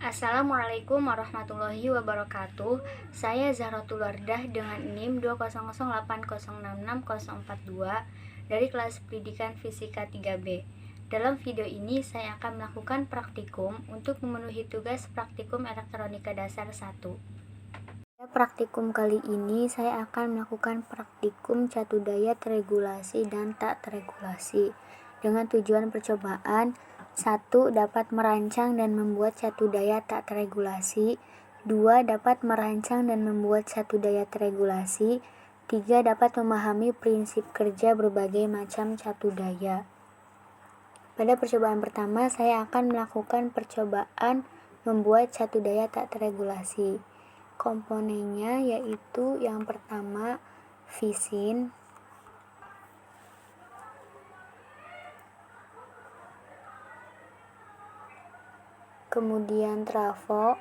Assalamualaikum warahmatullahi wabarakatuh. Saya Zahratul Wardah dengan NIM 20080660042 dari kelas pendidikan Fisika 3B. Dalam video ini saya akan melakukan praktikum untuk memenuhi tugas praktikum elektronika dasar 1. Pada praktikum kali ini saya akan melakukan praktikum catu daya teregulasi dan tak teregulasi dengan tujuan percobaan: 1. Dapat merancang dan membuat catu daya tak teregulasi. 2. Dapat merancang dan membuat catu daya teregulasi. 3. Dapat memahami prinsip kerja berbagai macam catu daya. Pada percobaan pertama, saya akan melakukan percobaan membuat catu daya tak teregulasi. Komponennya yaitu yang pertama visin, kemudian trafo,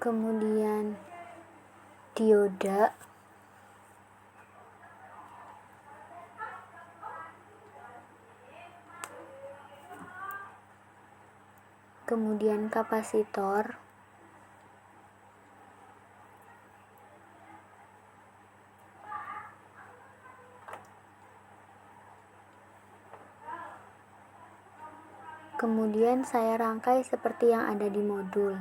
kemudian dioda, kemudian kapasitor, kemudian saya rangkai seperti yang ada di modul.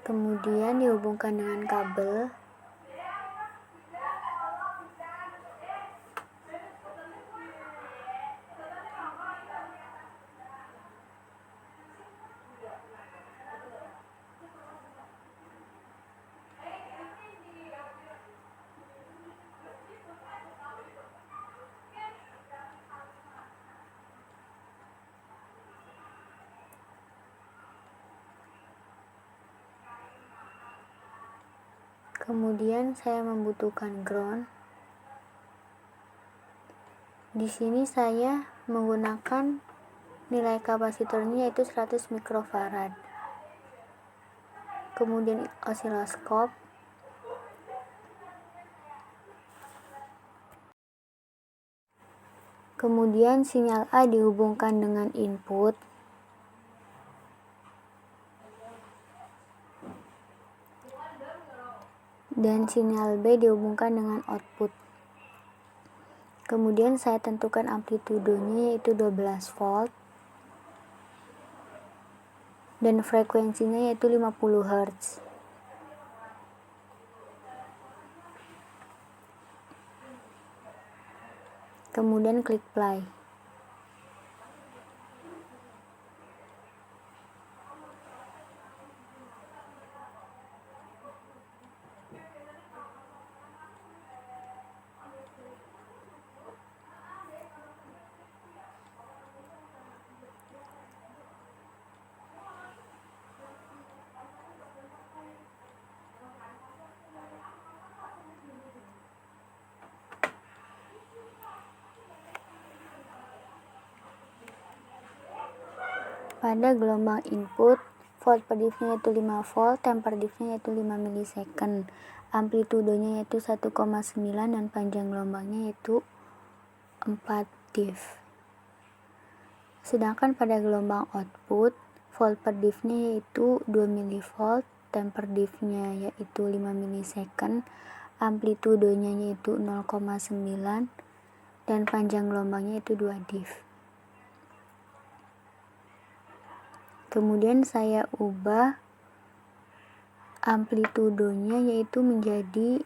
Kemudian dihubungkan dengan kabel. Kemudian saya membutuhkan ground. Di sini saya menggunakan nilai kapasitornya yaitu 100 mikrofarad. Kemudian osiloskop. Kemudian sinyal A dihubungkan dengan input. Dan sinyal B dihubungkan dengan output. Kemudian saya tentukan amplitudenya yaitu 12 volt dan frekuensinya yaitu 50 Hz. Kemudian klik play. Pada gelombang input, volt per diffnya yaitu 5 volt, time per diffnya yaitu 5 milisecond, amplitudenya yaitu 1,9 dan panjang gelombangnya yaitu 4 diff. Sedangkan pada gelombang output, volt per diffnya yaitu 2 mV, time per diffnya yaitu 5 milisecond, amplitudenya yaitu 0,9 dan panjang gelombangnya yaitu 2 diff. Kemudian saya ubah amplitudenya yaitu menjadi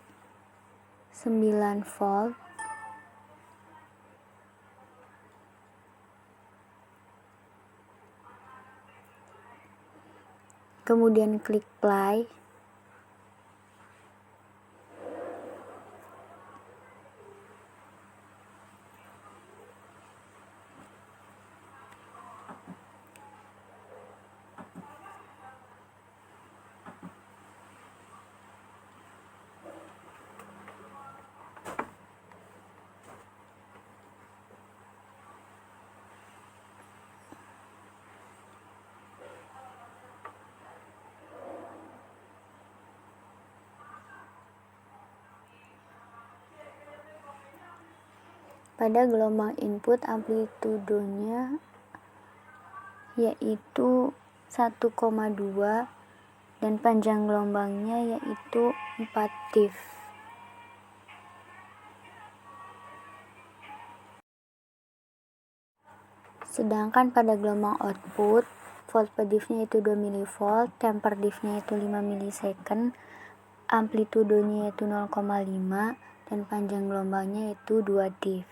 9 volt. kemudian klik play. Pada gelombang input amplitudenya yaitu 1,2 dan panjang gelombangnya yaitu 4 div. Sedangkan pada gelombang output, volt per divnya yaitu 2 mV, temper divnya yaitu 5 ms, amplitudenya yaitu 0,5 dan panjang gelombangnya yaitu 2 div.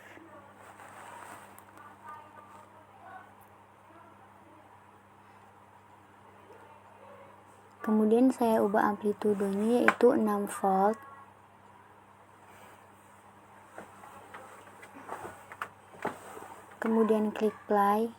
Kemudian saya ubah amplitudenya yaitu 6 volt. Kemudian klik play.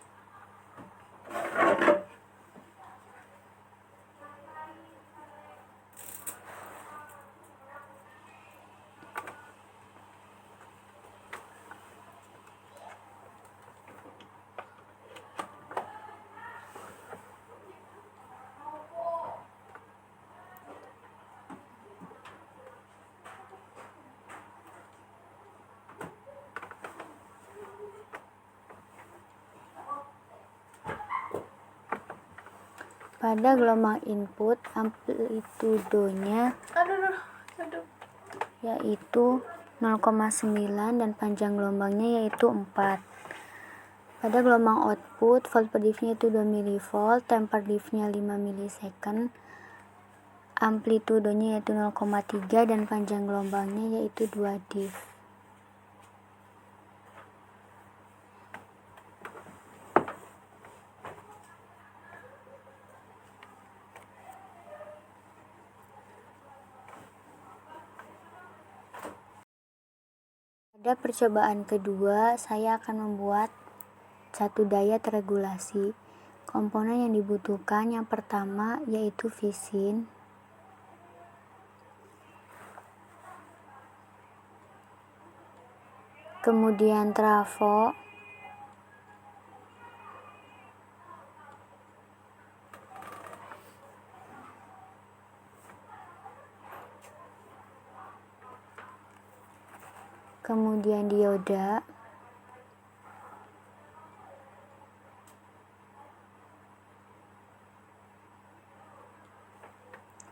Pada gelombang input amplitudenya yaitu 0,9 dan panjang gelombangnya yaitu 4. Pada gelombang output, volt per divnya itu 2 mV, temper divnya 5 ms, amplitudenya yaitu 0,3 dan panjang gelombangnya yaitu 2 div. Pada percobaan kedua, saya akan membuat satu diode regulasi. Komponen yang dibutuhkan yang pertama yaitu visin, kemudian trafo, kemudian dioda,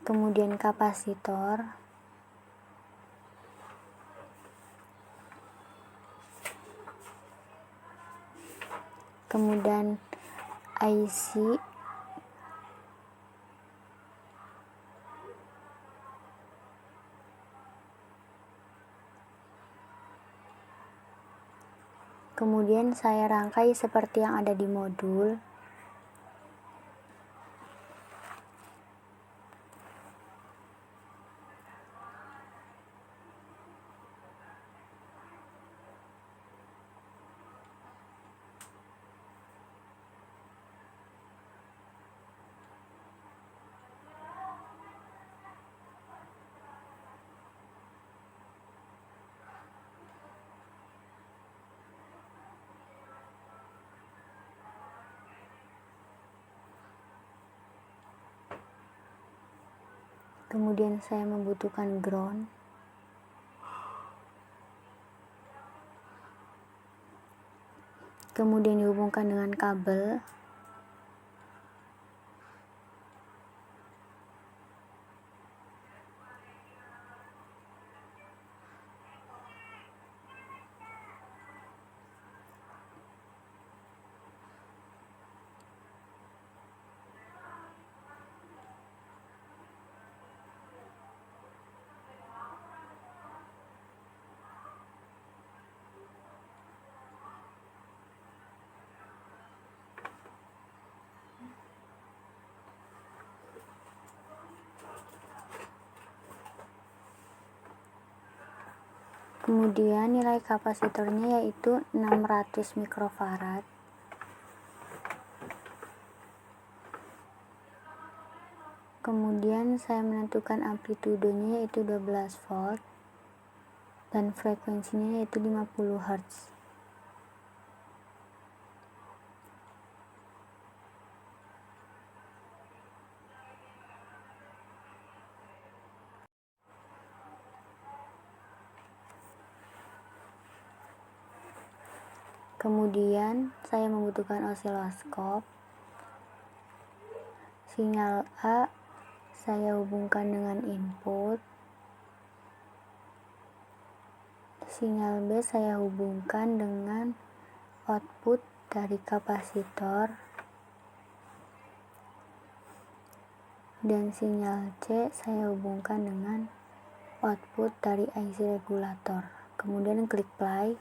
kemudian kapasitor, kemudian IC, kemudian saya rangkai seperti yang ada di modul. Kemudian saya membutuhkan ground. Kemudian dihubungkan dengan kabel. Kemudian nilai kapasitornya yaitu 600 mikrofarad. Kemudian saya menentukan amplitudenya yaitu 12 volt dan frekuensinya yaitu 50 Hz. Kemudian saya membutuhkan osiloskop. Sinyal A saya hubungkan dengan input. Sinyal B saya hubungkan dengan output dari kapasitor. Dan sinyal C saya hubungkan dengan output dari IC regulator. Kemudian klik play.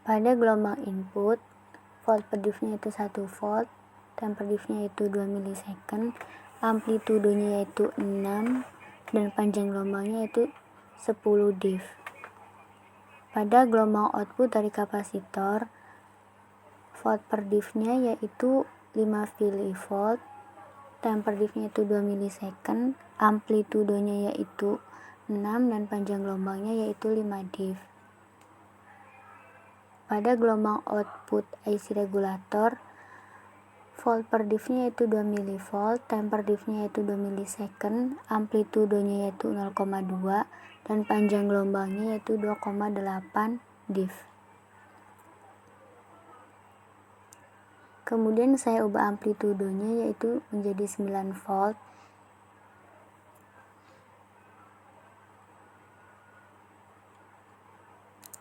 Pada gelombang input, volt per diffnya yaitu 1 volt, time per diffnya yaitu 2 milisecond, amplitudenya yaitu 6, dan panjang gelombangnya yaitu 10 div. Pada gelombang output dari kapasitor, volt per diffnya yaitu 5 mV, time per diffnya yaitu 2 milisecond, amplitudenya yaitu 6, dan panjang gelombangnya yaitu 5 div. Pada gelombang output IC regulator, volt per diffnya yaitu 2 mV, time per diffnya yaitu 2 milisecond, amplitudenya yaitu 0,2, dan panjang gelombangnya yaitu 2,8 div. Kemudian saya ubah amplitudenya yaitu menjadi 9 volt.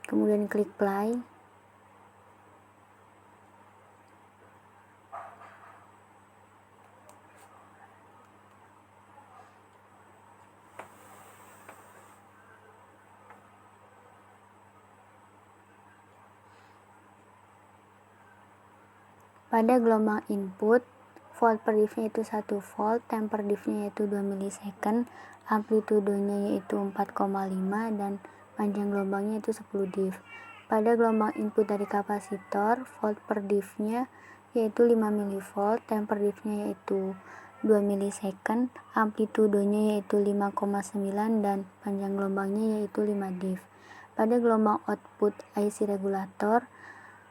Kemudian klik play. Pada gelombang input, volt per diffnya yaitu 1 volt, time per diffnya yaitu 2 milisecond, amplitudenya yaitu 4,5, dan panjang gelombangnya yaitu 10 div. Pada gelombang input dari kapasitor, volt per diffnya yaitu 5 mV, time per diffnya yaitu 2 milisecond, amplitudenya yaitu 5,9, dan panjang gelombangnya yaitu 5 div. Pada gelombang output IC regulator,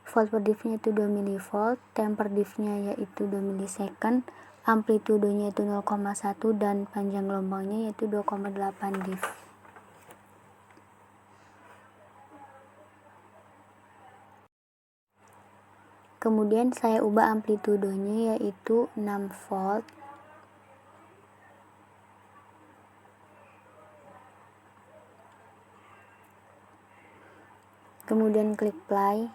volt per diffnya yaitu 2 mV, time per diffnya yaitu 2 milisecond, amplitudenya yaitu 0,1, dan panjang gelombangnya yaitu 2,8 div. Kemudian saya ubah amplitudenya yaitu 6 volt. Kemudian klik play.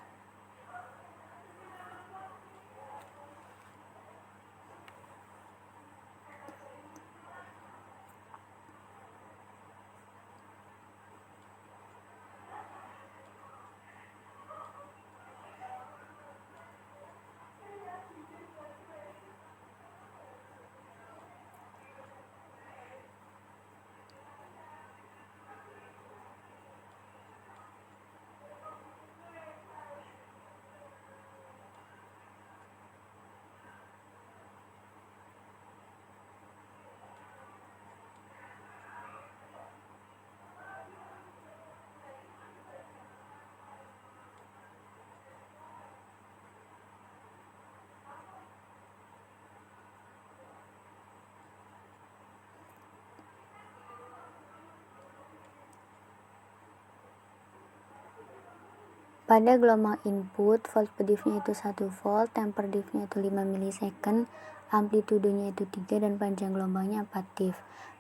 Pada gelombang input, volt per div-nya itu 1 volt, temper div-nya itu 5 milisecond, amplitudenya itu 3, dan panjang gelombangnya 4 div.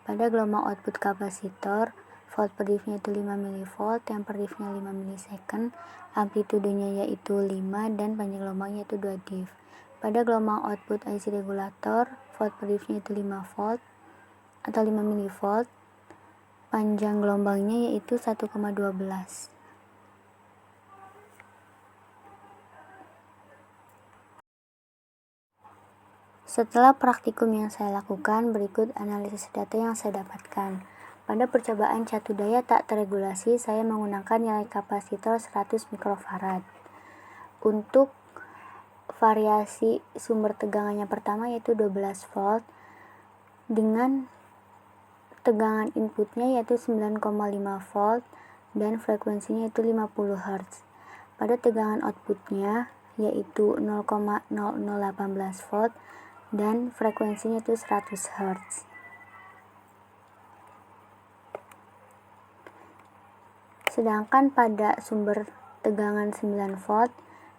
Pada gelombang output kapasitor, volt per div-nya itu 5 mV, temper div-nya 5 milisecond, amplitudenya yaitu 5, dan panjang gelombangnya itu 2 div. Pada gelombang output IC regulator, volt per div-nya itu 5 volt atau 5 mV, panjang gelombangnya yaitu 1,12. Setelah praktikum yang saya lakukan, berikut analisis data yang saya dapatkan. Pada percobaan catu daya tak terregulasi, saya menggunakan nilai kapasitor 100 mikrofarad. Untuk variasi sumber tegangannya pertama yaitu 12 volt dengan tegangan inputnya yaitu 9,5 volt dan frekuensinya itu 50 Hz. Pada tegangan outputnya yaitu 0,0018 volt dan frekuensinya itu 100 Hz. Sedangkan pada sumber tegangan 9 volt,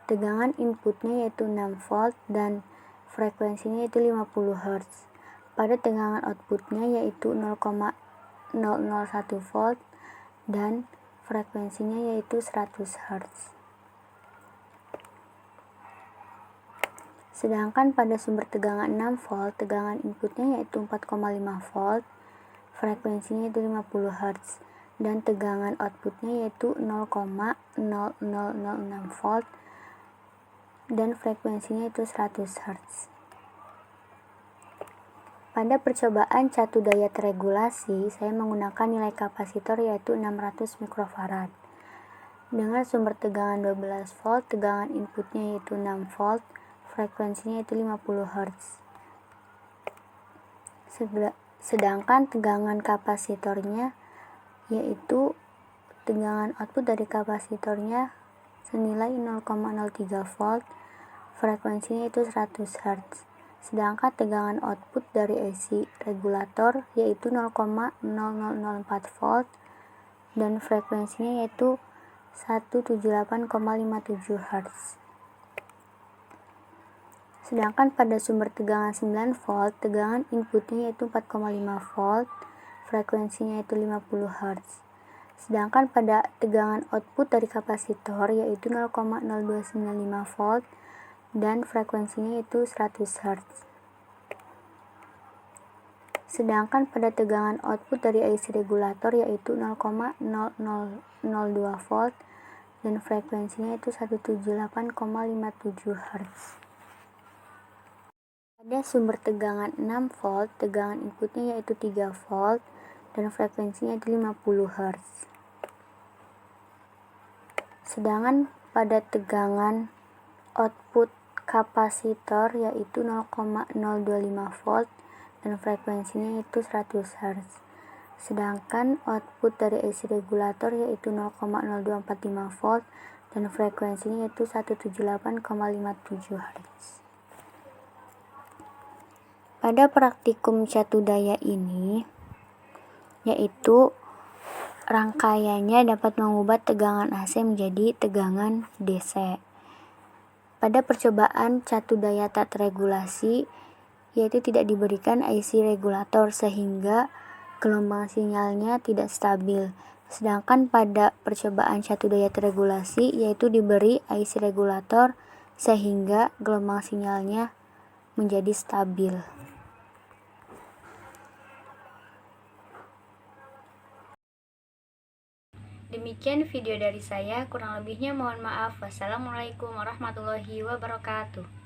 tegangan inputnya yaitu 6 volt dan frekuensinya itu 50 Hz. Pada tegangan outputnya yaitu 0,001 volt dan frekuensinya yaitu 100 Hz. Sedangkan pada sumber tegangan 6 volt, tegangan inputnya yaitu 4,5 volt, frekuensinya itu 50 Hz, dan tegangan outputnya yaitu 0,0006 volt, dan frekuensinya itu 100 Hz. Pada percobaan catu daya terregulasi, saya menggunakan nilai kapasitor yaitu 600 mikrofarad. Dengan sumber tegangan 12 volt, tegangan inputnya yaitu 6 volt, frekuensinya itu 50 Hz. Sedangkan tegangan kapasitornya yaitu tegangan output dari kapasitornya senilai 0,03 volt, frekuensinya itu 100 Hz. Sedangkan tegangan output dari AC regulator yaitu 0,0004 volt dan frekuensinya yaitu 178,57 Hz. Sedangkan pada sumber tegangan 9 volt, tegangan inputnya yaitu 4,5 volt, frekuensinya yaitu 50 Hz. Sedangkan pada tegangan output dari kapasitor yaitu 0,0295 volt dan frekuensinya itu 100 Hz. Sedangkan pada tegangan output dari IC regulator yaitu 0,0002 volt dan frekuensinya itu 178,57 Hz. Pada sumber tegangan 6 volt, tegangan inputnya yaitu 3 volt dan frekuensinya itu 50 Hz. Sedangkan pada tegangan output kapasitor yaitu 0,025 volt dan frekuensinya itu 100 Hz. Sedangkan output dari AC regulator yaitu 0,0245 volt dan frekuensinya itu 178,57 Hz. Pada praktikum catu daya ini, yaitu rangkaiannya dapat mengubah tegangan AC menjadi tegangan DC. Pada percobaan catu daya tak terregulasi, yaitu tidak diberikan IC regulator sehingga gelombang sinyalnya tidak stabil. Sedangkan pada percobaan catu daya terregulasi, yaitu diberi IC regulator sehingga gelombang sinyalnya menjadi stabil. Demikian video dari saya, kurang lebihnya mohon maaf. Wassalamualaikum warahmatullahi wabarakatuh.